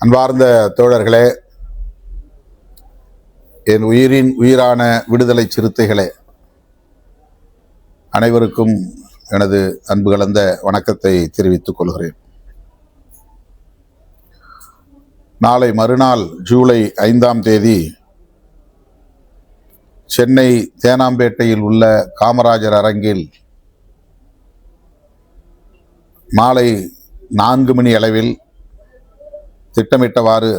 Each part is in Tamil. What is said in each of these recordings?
அன்பார்ந்த தோழர்களே, என் உயிரின் உயிரான விடுதலை சிறுத்தைகளே, அனைவருக்கும் எனது அன்பு கலந்த வணக்கத்தை தெரிவித்துக் கொள்கிறேன். நாளை மறுநாள் ஜூலை 5ஆம் தேதி சென்னை தேனாம்பேட்டையில் உள்ள காமராஜர் அரங்கில் மாலை 4 மணி அளவில் திட்டமிட்டவாறு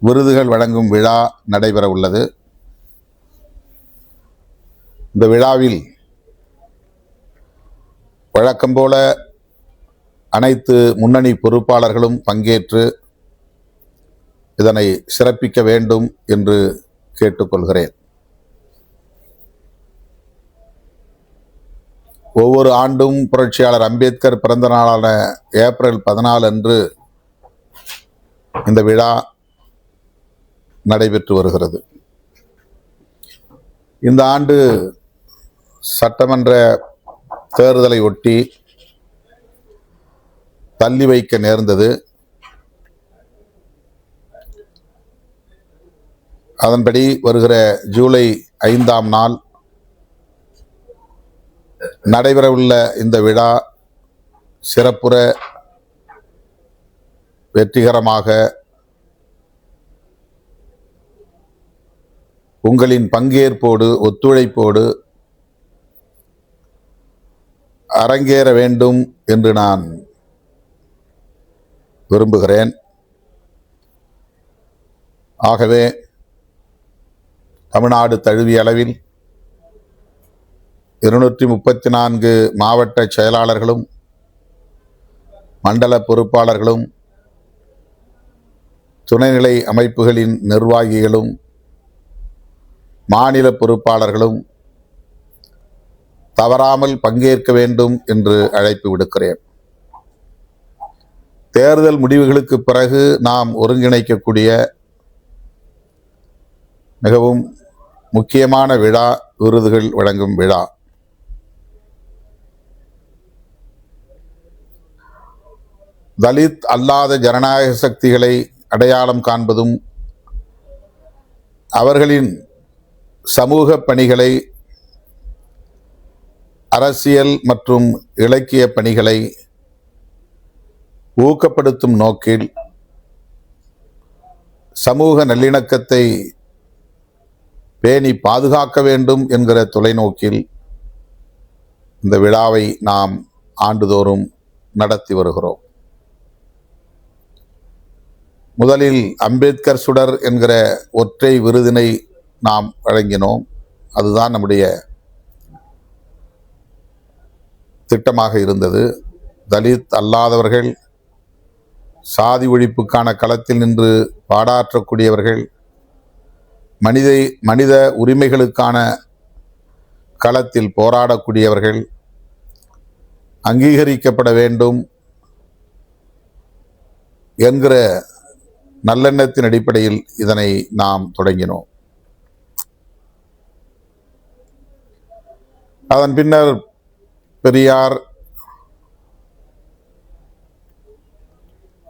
விருதுகள் வழங்கும் விழா நடைபெற உள்ளது. இந்த விழாவில் வழக்கம்போல அனைத்து முன்னணி பொறுப்பாளர்களும் பங்கேற்று இதனை சிறப்பிக்க வேண்டும் என்று கேட்டுக்கொள்கிறேன். ஒவ்வொரு ஆண்டும் புரட்சியாளர் அம்பேத்கர் பிறந்த நாளான ஏப்ரல் 14 அன்று இந்த விழா நடைபெற்று வருகிறது. இந்த ஆண்டு சட்டமன்ற தேர்தலை ஒட்டி தள்ளி வைக்க நேர்ந்தது. அதன்படி வருகிற ஜூலை 5ஆம் நாள் நடைபெறவுள்ள இந்த விழா சிறப்புற வெற்றிகரமாக உங்களின் பங்கேற்போடு ஒத்துழைப்போடு அரங்கேற வேண்டும் என்று நான் விரும்புகிறேன். ஆகவே தமிழ்நாடு தழுவிய அளவில் 234 மாவட்ட செயலாளர்களும் மண்டல பொறுப்பாளர்களும் துணைநிலை அமைப்புகளின் நிர்வாகிகளும் மாநில பொறுப்பாளர்களும் தவறாமல் பங்கேற்க வேண்டும் என்று அழைப்பு விடுக்கிறேன். தேர்தல் முடிவுகளுக்கு பிறகு நாம் ஒருங்கிணைக்கக்கூடிய மிகவும் முக்கியமான விழா விருதுகள் வழங்கும் விழா. தலித் அல்லாத ஜனநாயக சக்திகளை அடையாளம் காண்பதும் அவர்களின் சமூக பணிகளை, அரசியல் மற்றும் இலக்கிய பணிகளை ஊக்கப்படுத்தும் நோக்கில் சமூக நல்லிணக்கத்தை பேணி பாதுகாக்க வேண்டும் என்கிற தொலைநோக்கில் இந்த விழாவை நாம் ஆண்டுதோறும் நடத்தி வருகிறோம். முதலில் அம்பேத்கர் சுடர் என்கிற ஒற்றை விருதினை நாம் வழங்கினோம். அதுதான் நம்முடைய திட்டமாக இருந்தது. தலித் அல்லாதவர்கள், சாதி ஒழிப்புக்கான களத்தில் நின்று பாடாற்றக்கூடியவர்கள், மனித உரிமைகளுக்கான களத்தில் போராடக்கூடியவர்கள் அங்கீகரிக்கப்பட வேண்டும் என்கிற நல்லெண்ணத்தின் அடிப்படையில் இதனை நாம் தொடங்கினோம். அதன் பின்னர் பெரியார்,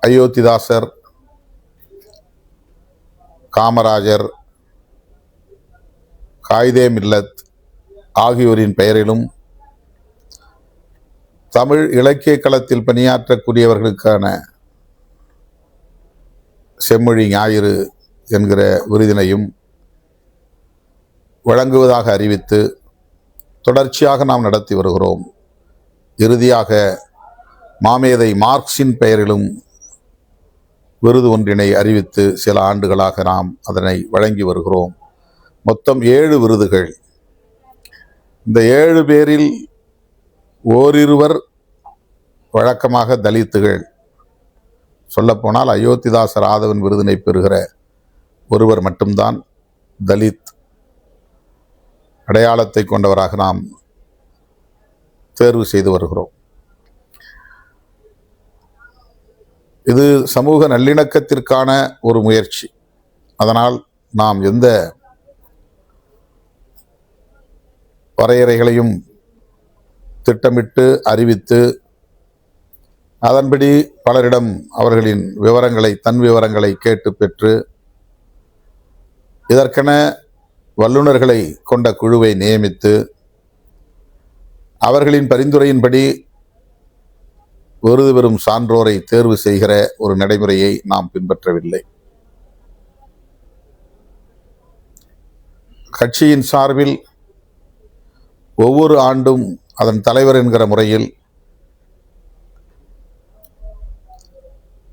அயோத்திதாசர், காமராஜர், காயிதே மில்லத் ஆகியோரின் பெயரிலும் தமிழ் இலக்கிய களத்தில் பணியாற்றக்கூடியவர்களுக்கான செம்மொழி ஞாயிறு என்கிற விருதினையும் வழங்குவதாக அறிவித்து தொடர்ச்சியாக நாம் நடத்தி வருகிறோம். இறுதியாக மாமேதை மார்க்சின் பெயரிலும் விருது ஒன்றினை அறிவித்து சில ஆண்டுகளாக நாம் அதனை வழங்கி வருகிறோம். மொத்தம் 7 விருதுகள். இந்த 7 பேரில் ஓரிருவர் வழக்கமாக தலித்துகள். சொல்லப்போனால் அயோத்திதாசர் ஆதவன் விருதினை பெறுகிற ஒருவர் மட்டும்தான் தலித் அடையாளத்தை கொண்டவராக நாம் தேர்வு செய்து வருகிறோம். இது சமூக நல்லிணக்கத்திற்கான ஒரு முயற்சி. அதனால் நாம் எந்த வரையறைகளையும் திட்டமிட்டு அறிவித்து அதன்படி பலரிடம் அவர்களின் விவரங்களை, தன் விவரங்களை கேட்டு பெற்று இதற்கென வல்லுநர்களை கொண்ட குழுவை நியமித்து அவர்களின் பரிந்துரையின்படி விருது பெறும் சான்றோரை தேர்வு செய்கிற ஒரு நடைமுறையை நாம் பின்பற்றவில்லை. கட்சியின் சார்பில் ஒவ்வொரு ஆண்டும் அதன் தலைவர் என்கிற முறையில்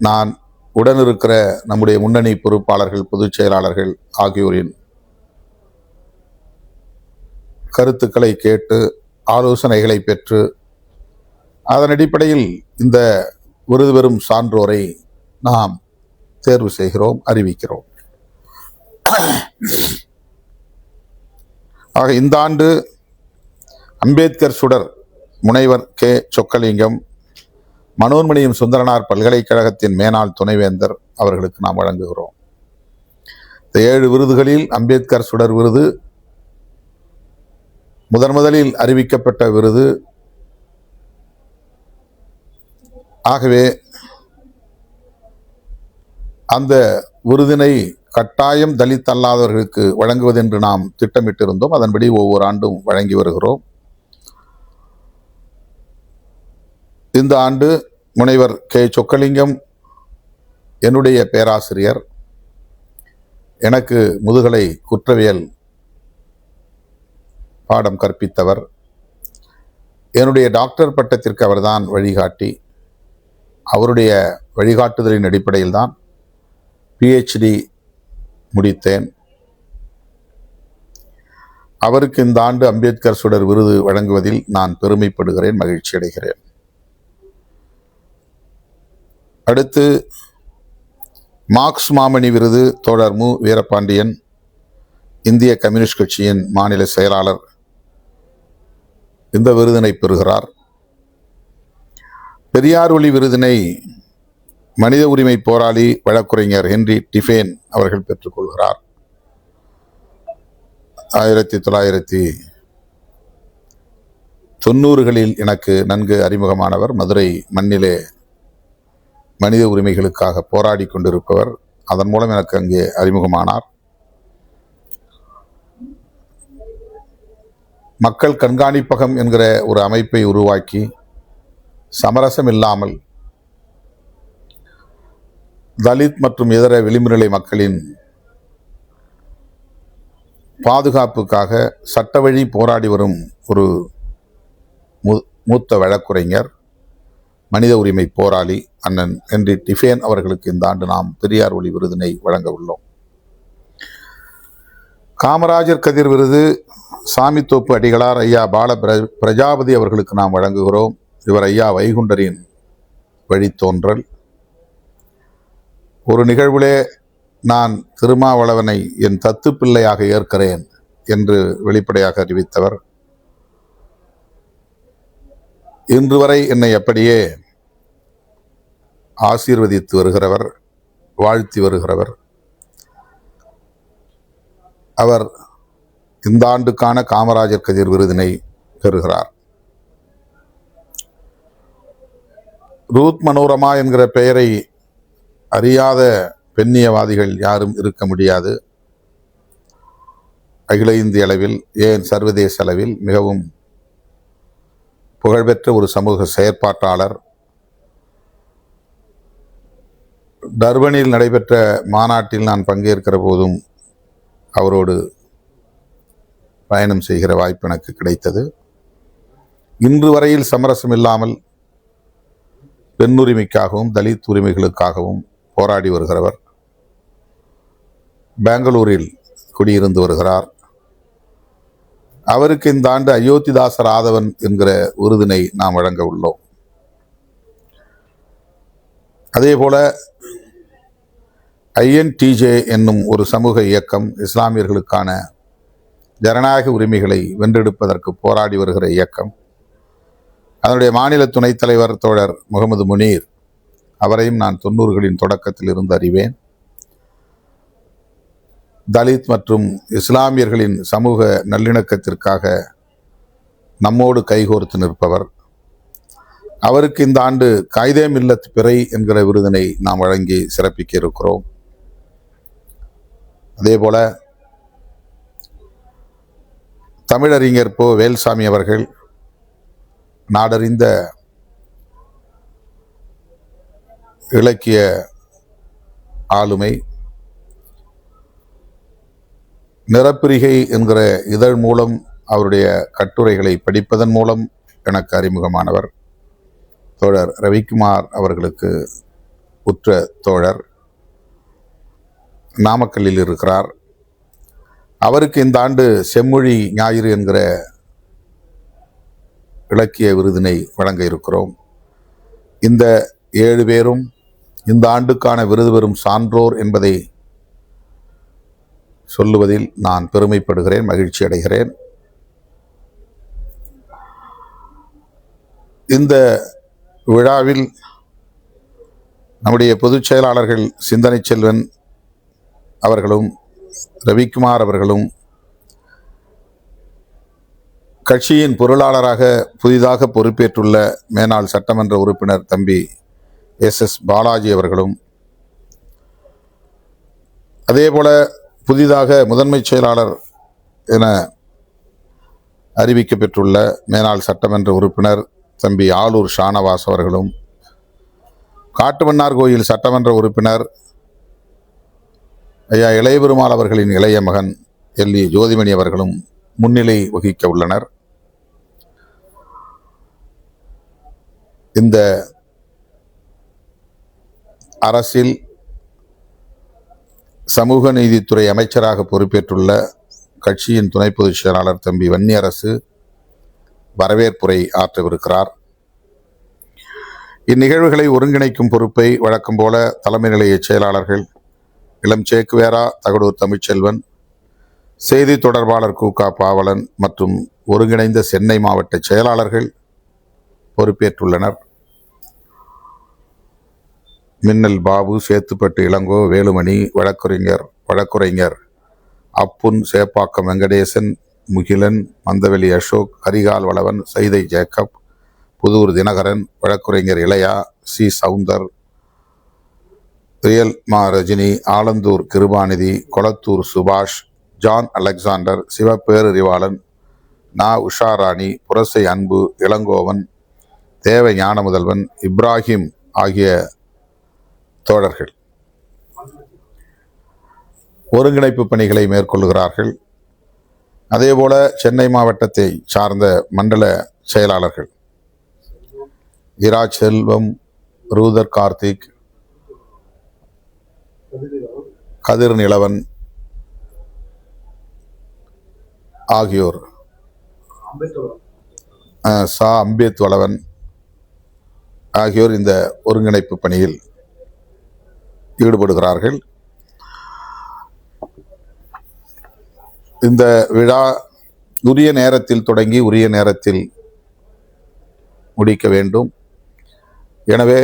நான் உடனிருக்கிற நம்முடைய முன்னணி பொறுப்பாளர்கள், பொதுச் செயலாளர்கள் ஆகியோரின் கருத்துக்களை கேட்டு ஆலோசனைகளை பெற்று அதன் அடிப்படையில் இந்த விருது பெறும் சான்றோரை நாம் தேர்வு செய்கிறோம், அறிவிக்கிறோம். ஆக இந்த ஆண்டு அம்பேத்கர் சுடர் முனைவர் கே. சொக்கலிங்கம், மனோன்மணியம் சுந்தரனார் பல்கலைக்கழகத்தின் மேனாள் துணைவேந்தர் அவர்களுக்கு நாம் வழங்குகிறோம். இந்த 7 விருதுகளில் அம்பேத்கர் சுடர் விருது முதலில் அறிவிக்கப்பட்ட விருது. ஆகவே அந்த விருதினை கட்டாயம் தலித் அல்லாதவர்களுக்கு வழங்குவதென்று நாம் திட்டமிட்டிருந்தோம். அதன்படி ஒவ்வொரு ஆண்டும் வழங்கி வருகிறோம். இந்த ஆண்டு முனைவர் கே. சொக்கலிங்கம் என்னுடைய பேராசிரியர். எனக்கு முதுகலை குற்றவியல் பாடம் கற்பித்தவர். என்னுடைய டாக்டர் பட்டத்திற்கு அவர்தான் வழிகாட்டி. அவருடைய வழிகாட்டுதலின் அடிப்படையில் தான் PhD முடித்தேன். அவருக்கு இந்த ஆண்டு அம்பேத்கர் சுடர் விருது வழங்குவதில் நான் பெருமைப்படுகிறேன், மகிழ்ச்சி அடைகிறேன். அடுத்து மார்க்ஸ் மாமணி விருது தோழர் மு. வீரபாண்டியன், இந்திய கம்யூனிஸ்ட் கட்சியின் மாநில செயலாளர், இந்த விருதினை பெறுகிறார். பெரியார் ஒளி விருதினை மனித உரிமை போராளி வழக்குரைஞர் ஹென்றி டிஃபேன் அவர்கள் பெற்றுக்கொள்கிறார். 1990களில் எனக்கு நன்கு அறிமுகமானவர். மதுரை மண்ணிலே மனித உரிமைகளுக்காக போராடி கொண்டிருப்பவர். அதன் மூலம் எனக்கு அங்கே அறிமுகமானார். மக்கள் கண்காணிப்பகம் என்கிற ஒரு அமைப்பை உருவாக்கி சமரசம் இல்லாமல் தலித் மற்றும் இதர விளிம்புநிலை மக்களின் பாதுகாப்புக்காக சட்ட வழி போராடி வரும் ஒரு மூத்த வழக்குரைஞர், மனித உரிமை போராளி அண்ணன் ஹென்றி டிஃபேன் அவர்களுக்கு இந்த ஆண்டு நாம் பெரியார் ஒளி விருதினை வழங்க உள்ளோம். காமராஜர் கதிர் விருது சாமித்தோப்பு அடிகளார் ஐயா பால பிரஜாபதி அவர்களுக்கு நாம் வழங்குகிறோம். இவர் ஐயா வைகுண்டரின் வழித்தோன்றல். ஒரு நிகழ்விலே நான் திருமாவளவனை என் தத்து பிள்ளையாக ஏற்கிறேன் என்று வெளிப்படையாக அறிவித்தவர். இன்று வரை என்னை அப்படியே ஆசீர்வதித்து வருகிறவர், வாழ்த்தி வருகிறவர். அவர் இந்த ஆண்டுக்கான காமராஜர் கதிர் விருதினை பெறுகிறார். ரூத் மனோரமா என்கிற பெயரை அறியாத பெண்ணியவாதிகள் யாரும் இருக்க முடியாது. அகில இந்திய அளவில், ஏன் சர்வதேச அளவில் மிகவும் புகழ்பெற்ற ஒரு சமூக செயற்பாட்டாளர். டர்பனில் நடைபெற்ற மாநாட்டில் நான் பங்கேற்கிற போதும் அவரோடு பயணம் செய்கிற வாய்ப்பு எனக்கு கிடைத்தது. இன்று வரையில் சமரசம் இல்லாமல் பெண்ணுரிமைக்காகவும் தலித் உரிமைகளுக்காகவும் போராடி வருகிறவர். பெங்களூரில் குடியிருந்து வருகிறார். அவருக்கு இந்த ஆண்டு அயோத்திதாசர் ஆதவன் என்கிற விருதினை நாம் வழங்க உள்ளோம். அதேபோல INTJ என்னும் ஒரு சமூக இயக்கம், இஸ்லாமியர்களுக்கான ஜனநாயக உரிமைகளை வென்றெடுப்பதற்கு போராடி வருகிற இயக்கம். அதனுடைய மாநில துணைத் தலைவர் தோழர் முகமது முனீர், அவரையும் நான் 90களின் தொடக்கத்தில் இருந்து அறிவேன். தலித் மற்றும் இஸ்லாமியர்களின் சமூக நல்லிணக்கத்திற்காக நம்மோடு கைகோர்த்து நிற்பவர். அவருக்கு இந்த ஆண்டு காயிதே மில்லத் பிறை என்கிற விருதினை நாம் வழங்கி சிறப்பிக்க இருக்கிறோம். அதேபோல தமிழறிஞர் போ வேல்சாமி அவர்கள் நாடறிந்த இலக்கிய ஆளுமை, நிறப்பிரிகை என்கிற இதழ் மூலம் அவருடைய கட்டுரைகளை படிப்பதன் மூலம் எனக்கு அறிமுகமானவர். தோழர் ரவிக்குமார் அவர்களுக்கு உற்ற தோழர், நாமக்கல்லில் இருக்கிறார். அவருக்கு இந்த ஆண்டு செம்மொழி ஞாயிறு என்கிற இலக்கிய விருதினை வழங்க இருக்கிறோம். இந்த 7 பேரும் இந்த ஆண்டுக்கான விருது பெறும் சான்றோர் என்பதை சொல்லுவதில் நான் பெருமைப்படுகிறேன், மகிழ்ச்சி அடைகிறேன். இந்த விழாவில் நம்முடைய பொதுச் செயலாளர்கள் சிந்தனை செல்வன் அவர்களும் ரவிக்குமார் அவர்களும், கட்சியின் பொருளாளராக புதிதாக பொறுப்பேற்றுள்ள மேனாள் சட்டமன்ற உறுப்பினர் தம்பி SS பாலாஜி அவர்களும், அதேபோல புதிதாக முதன்மை செயலாளர் என அறிவிக்கப்பெற்றுள்ள மேனாள் சட்டமன்ற உறுப்பினர் தம்பி ஆலூர் ஷானவாஸ் அவர்களும், காட்டுமன்னார் கோயில் சட்டமன்ற உறுப்பினர் ஐயா இளையபெருமாள் அவர்களின் இளைய மகன் LE ஜோதிமணி அவர்களும் முன்னிலை வகிக்க உள்ளனர். இந்த அரசில் சமூக நீதித்துறை அமைச்சராக பொறுப்பேற்றுள்ள கட்சியின் துணை பொதுச் செயலாளர் தம்பி வன்னியரசு வரவேற்புரை ஆற்றவிருக்கிறார். இந்நிகழ்வுகளை ஒருங்கிணைக்கும் பொறுப்பை வழக்கம் போல தலைமை நிலைய செயலாளர்கள் இளம் சேக்குவேரா, தகடூர் தமிழ்ச்செல்வன், செய்தி தொடர்பாளர் கூகா பாவலன் மற்றும் ஒருங்கிணைந்த சென்னை மாவட்ட செயலாளர்கள் பொறுப்பேற்றுள்ளனர். மின்னல் பாபு, சேத்துப்பட்டு இளங்கோ, வேலுமணி, வழக்குரைஞர் அப்புன், சேப்பாக்கம் வெங்கடேசன், முகிலன், மந்தவெளி அசோக், கரிகால் வளவன், சைதை ஜேக்கப், புதூர் தினகரன், வழக்குரைஞர் இளையா, சி சவுந்தர், ரியல் மா ரஜினி, ஆலந்தூர் கிருபாநிதி, கொளத்தூர் சுபாஷ், ஜான் அலெக்சாண்டர், சிவபேரறிவாளன், நா உஷாராணி, புரசை அன்பு, இளங்கோவன், தேவ ஞானமுதல்வன், இப்ராஹிம் ஆகிய தோழர்கள் ஒருங்கிணைப்பு பணிகளை மேற்கொள்கிறார்கள். அதேபோல சென்னை மாவட்டத்தை சார்ந்த மண்டல செயலாளர்கள் இரா செல்வம், ரூதர் கார்த்திக், கதிர் நிலவன் ஆகியோர், அம்பேத் வளவன் ஆகியோர் இந்த ஒருங்கிணைப்பு பணியில் ஈடுபடுகிறார்கள். இந்த விழா உரிய நேரத்தில் தொடங்கி உரிய நேரத்தில் முடிக்க வேண்டும். எனவே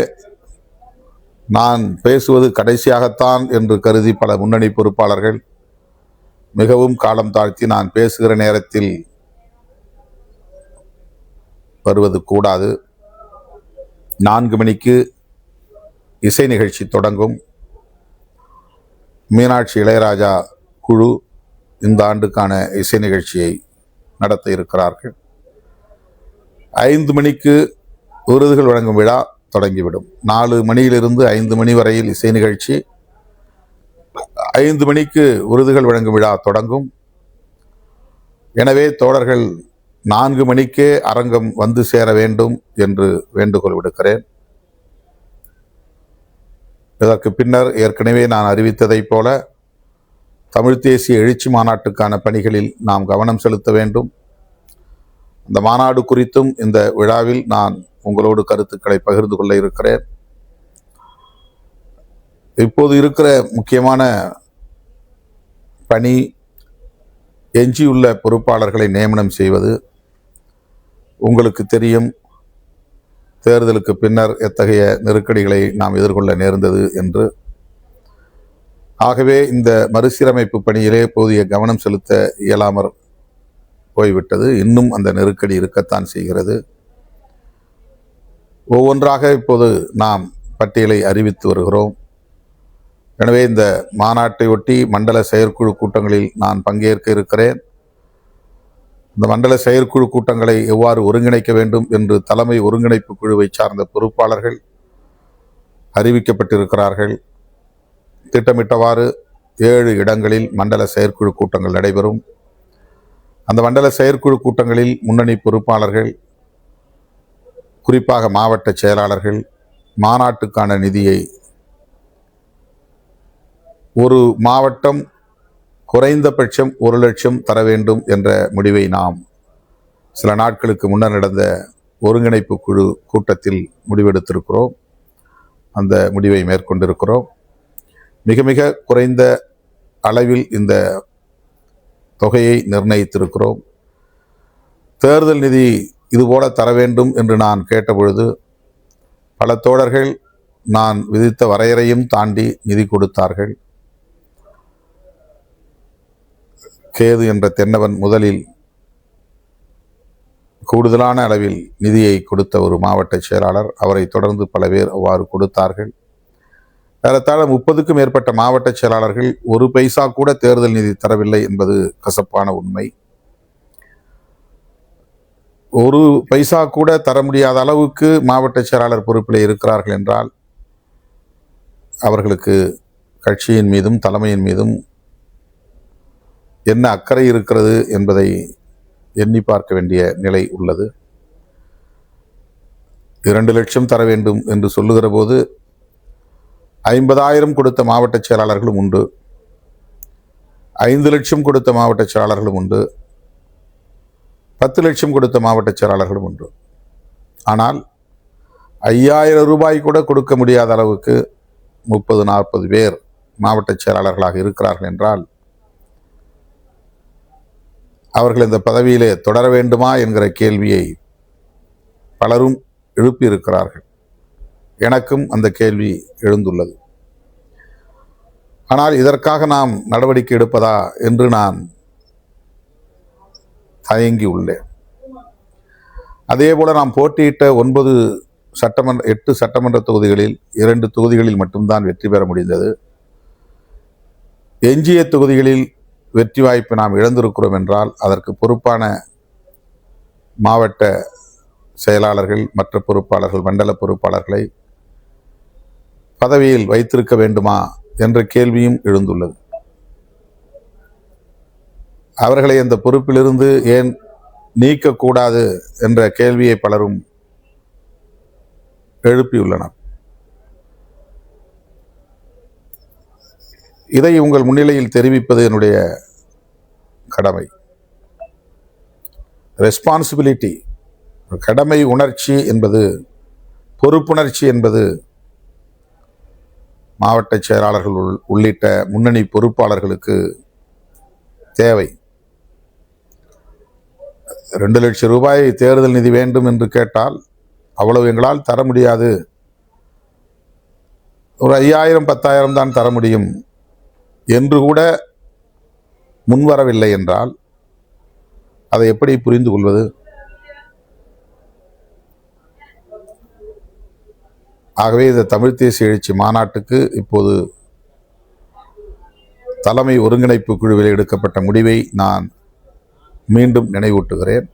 நான் பேசுவது கடைசியாகத்தான் என்று கருதி பல முன்னணி பொறுப்பாளர்கள் மிகவும் காலம் தாழ்த்தி நான் பேசுகிற நேரத்தில் வருவது கூடாது. 4 மணிக்கு இசை நிகழ்ச்சி தொடங்கும். மீனாட்சி இளையராஜா குழு இந்த ஆண்டுக்கான இசை நிகழ்ச்சியை நடத்த இருக்கிறார்கள். 5 மணிக்கு விருதுகள் வழங்கும் விழா தொடங்கிவிடும். 4 மணியிலிருந்து 5 மணி வரையில் இசை நிகழ்ச்சி, 5 மணிக்கு விருதுகள் வழங்கும் விழா தொடங்கும். எனவே தோழர்கள் 4 மணிக்கே அரங்கம் வந்து சேர வேண்டும் என்று வேண்டுகோள் விடுக்கிறேன். இதற்கு பின்னர் ஏற்கனவே நான் அறிவித்ததைப் போல தமிழ் தேசிய எழுச்சி மாநாட்டுக்கான பணிகளில் நாம் கவனம் செலுத்த வேண்டும். இந்த மாநாடு குறித்தும் இந்த விழாவில் நான் உங்களோடு கருத்துக்களை பகிர்ந்து கொள்ள இருக்கிறேன். இப்போது இருக்கிற முக்கியமான பணி எஞ்சியுள்ள பொறுப்பாளர்களை நியமனம் செய்வது. உங்களுக்கு தெரியும், தேர்தலுக்கு பின்னர் எத்தகைய நெருக்கடிகளை நாம் எதிர்கொள்ள நேர்ந்தது என்று. ஆகவே இந்த மறுசீரமைப்பு பணியிலே போதிய கவனம் செலுத்த இயலாமற் போய்விட்டது. இன்னும் அந்த நெருக்கடி இருக்கத்தான் செய்கிறது. ஒவ்வொன்றாக இப்போது நாம் பட்டியலை அறிவித்து வருகிறோம். எனவே இந்த மாநாட்டை ஒட்டி மண்டல செயற்குழு கூட்டங்களில் நான் பங்கேற்க இருக்கிறேன். இந்த மண்டல செயற்குழு கூட்டங்களை எவ்வாறு ஒருங்கிணைக்க வேண்டும் என்று தலைமை ஒருங்கிணைப்பு குழுவை சார்ந்த பொறுப்பாளர்கள் அறிவிக்கப்பட்டிருக்கிறார்கள். திட்டமிட்டவாறு 7 இடங்களில் மண்டல செயற்குழு கூட்டங்கள் நடைபெறும். அந்த மண்டல செயற்குழு கூட்டங்களில் முன்னணி பொறுப்பாளர்கள், குறிப்பாக மாவட்ட செயலாளர்கள், மாநாட்டுக்கான நிதியை ஒரு மாவட்டம் குறைந்தபட்சம் 1 லட்சம் தர வேண்டும் என்ற முடிவை நாம் சில நாட்களுக்கு முன்னர் நடந்த ஒருங்கிணைப்பு குழு கூட்டத்தில் முடிவெடுத்திருக்கிறோம். அந்த முடிவை மேற்கொண்டிருக்கிறோம். மிக மிக குறைந்த அளவில் இந்த தொகையை நிர்ணயித்திருக்கிறோம். தேர்தல் நிதி இதுபோல தர வேண்டும் என்று நான் கேட்டபொழுது பல தோழர்கள் நான் விதித்த வரையறையும் தாண்டி நிதி கொடுத்தார்கள். கேது என்ற தென்னவன் முதலில் கூடுதலான அளவில் நிதியை கொடுத்த ஒரு மாவட்ட செயலாளர், அவரை தொடர்ந்து பல பேர் அவ்வாறு கொடுத்தார்கள். ஏறத்தாழ 30க்கும் மேற்பட்ட மாவட்ட செயலாளர்கள் 1 பைசா கூட தேர்தல் நிதி தரவில்லை என்பது கசப்பான உண்மை. 1 பைசா கூட தர முடியாத அளவுக்கு மாவட்ட செயலாளர் பொறுப்பில் இருக்கிறார்கள் என்றால் அவர்களுக்கு கட்சியின் மீதும் தலைமையின் மீதும் என்ன அக்கறை இருக்கிறது என்பதை எண்ணி பார்க்க வேண்டிய நிலை உள்ளது. 2 லட்சம் தர வேண்டும் என்று சொல்லுகிற போது 50,000 கொடுத்த மாவட்ட செயலாளர்களும் உண்டு, 5 லட்சம் கொடுத்த மாவட்ட செயலாளர்களும் உண்டு, 10 லட்சம் கொடுத்த மாவட்ட செயலாளர்களும் உண்டு. ஆனால் 5,000 ரூபாய் கூட கொடுக்க முடியாத அளவுக்கு 30-40 பேர் மாவட்ட செயலாளர்களாக இருக்கிறார்கள் என்றால் அவர்கள் இந்த பதவியிலே தொடர வேண்டுமா என்கிற கேள்வியை பலரும் எழுப்பியிருக்கிறார்கள். எனக்கும் அந்த கேள்வி எழுந்துள்ளது. ஆனால் இதற்காக நாம் நடவடிக்கை எடுப்பதா என்று நான் தயங்கி உள்ளேன். அதே போல நாம் போட்டியிட்ட 8 சட்டமன்ற தொகுதிகளில் 2 தொகுதிகளில் மட்டும்தான் வெற்றி பெற முடிந்தது. எஞ்சிய தொகுதிகளில் வெற்றி வாய்ப்பை நாம் இழந்திருக்கிறோம் என்றால் அதற்கு பொறுப்பான மாவட்ட செயலாளர்கள், மற்ற பொறுப்பாளர்கள், மண்டல பொறுப்பாளர்களை பதவியில் வைத்திருக்க வேண்டுமா என்ற கேள்வியும் எழுந்துள்ளது. அவர்களை அந்த பொறுப்பிலிருந்து ஏன் நீக்கக்கூடாது என்ற கேள்வியை பலரும் எழுப்பியுள்ளனர். இதை உங்கள் முன்னிலையில் தெரிவிப்பது என்னுடைய கடமை. ரெஸ்பான்சிபிலிட்டி, கடமை உணர்ச்சி என்பது, பொறுப்புணர்ச்சி என்பது மாவட்ட செயலாளர்கள் உள்ளிட்ட முன்னணி பொறுப்பாளர்களுக்கு தேவை. 2 லட்சம் ரூபாய் தேர்தல் நிதி வேண்டும் என்று கேட்டால் அவ்வளவு எங்களால் தர முடியாது, ஒரு 5,000 10,000 தான் தர முடியும் என்று கூட முன்வரவில்லை என்றால் அதை எப்படி புரிந்து கொள்வது? ஆகவே இந்த தமிழ் தேசிய எழுச்சி மாநாட்டுக்கு இப்போது தலைமை ஒருங்கிணைப்பு குழுவில் எடுக்கப்பட்ட முடிவை நான் மீண்டும் நினைவூட்டுகிறேன்.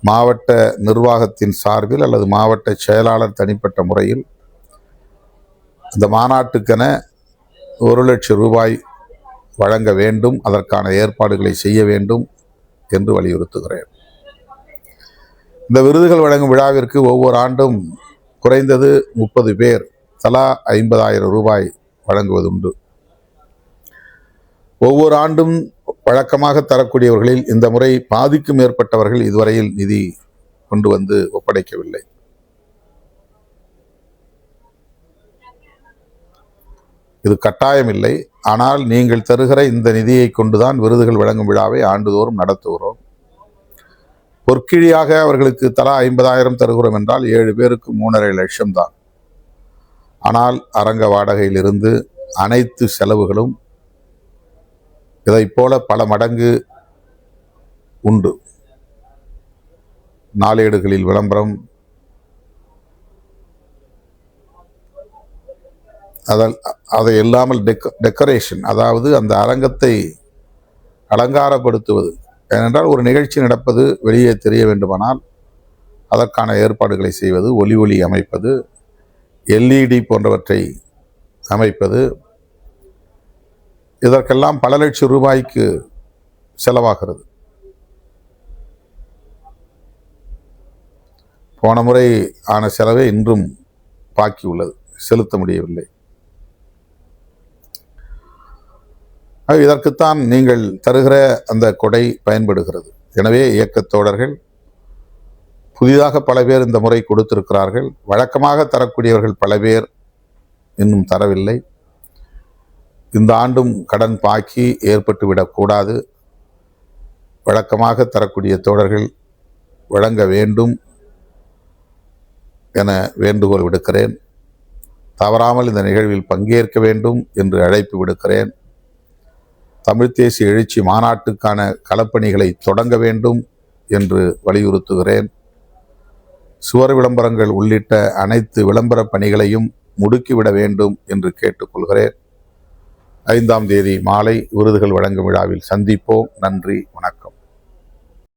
மாவட்ட நிர்வாகத்தின் சார்பில் அல்லது மாவட்ட செயலாளர் தனிப்பட்ட முறையில் இந்த மாநாட்டுக்கென 1 லட்சம் ரூபாய் வழங்க வேண்டும், அதற்கான ஏற்பாடுகளை செய்ய வேண்டும் என்று வலியுறுத்துகிறேன். இந்த விருதுகள் வழங்கும் விழாவிற்கு ஒவ்வொரு ஆண்டும் குறைந்தது 30 பேர் தலா 50,000 ரூபாய் வழங்குவதுண்டு. ஒவ்வொரு ஆண்டும் வழக்கமாக தரக்கூடியவர்களில் இந்த முறை பாதிக்கும் மேற்பட்டவர்கள் இதுவரையில் நிதி கொண்டு வந்து ஒப்படைக்கவில்லை. இது கட்டாயம் இல்லை. ஆனால் நீங்கள் தருகிற இந்த நிதியை கொண்டுதான் விருதுகள் வழங்கும் விழாவை ஆண்டுதோறும் நடத்துகிறோம். பொற்கிழியாக அவர்களுக்கு தலா 50,000 தருகிறோம் என்றால் 7 பேருக்கு 3.5 லட்சம் தான். ஆனால் அரங்க வாடகையிலிருந்து அனைத்து செலவுகளும் இதைப் போல பல மடங்கு உண்டு. நாளேடுகளில் விளம்பரம், அதை இல்லாமல் டெக்கரேஷன், அதாவது அந்த அரங்கத்தை அலங்காரப்படுத்துவது. ஏனென்றால் ஒரு நிகழ்ச்சி நடப்பது வெளியே தெரிய வேண்டுமானால் அதற்கான ஏற்பாடுகளை செய்வது, ஒலி அமைப்பது, LED போன்றவற்றை அமைப்பது, இதற்கெல்லாம் பல லட்சம் ரூபாய்க்கு செலவாகிறது. போன முறை ஆன செலவே இன்றும் பாக்கி உள்ளது, செலுத்த முடியவில்லை. இதற்குத்தான் நீங்கள் தருகிற அந்த கொடை பயன்படுகிறது. எனவே இயக்கத் தோழர்கள் புதிதாக பல பேர் இந்த முறை கொடுத்திருக்கிறார்கள். வழக்கமாக தரக்கூடியவர்கள் பல பேர் இன்னும் தரவில்லை. இந்த ஆண்டும் கடன் பாக்கி ஏற்பட்டுவிடக்கூடாது. வழக்கமாக தரக்கூடிய தோழர்கள் வழங்க வேண்டும் என வேண்டுகோள் விடுக்கிறேன். தவறாமல் இந்த நிகழ்வில் பங்கேற்க வேண்டும் என்று அழைப்பு விடுக்கிறேன். தமிழ்த் தேசிய எழுச்சி மாநாட்டுக்கான களப்பணிகளை தொடங்க வேண்டும் என்று வலியுறுத்துகிறேன். சுவர் விளம்பரங்கள் உள்ளிட்ட அனைத்து விளம்பர பணிகளையும் முடுக்கிவிட வேண்டும் என்று கேட்டுக்கொள்கிறேன். 5ஆம் தேதி மாலை விருதுகள் வழங்கும் விழாவில் சந்திப்போம். நன்றி, வணக்கம்.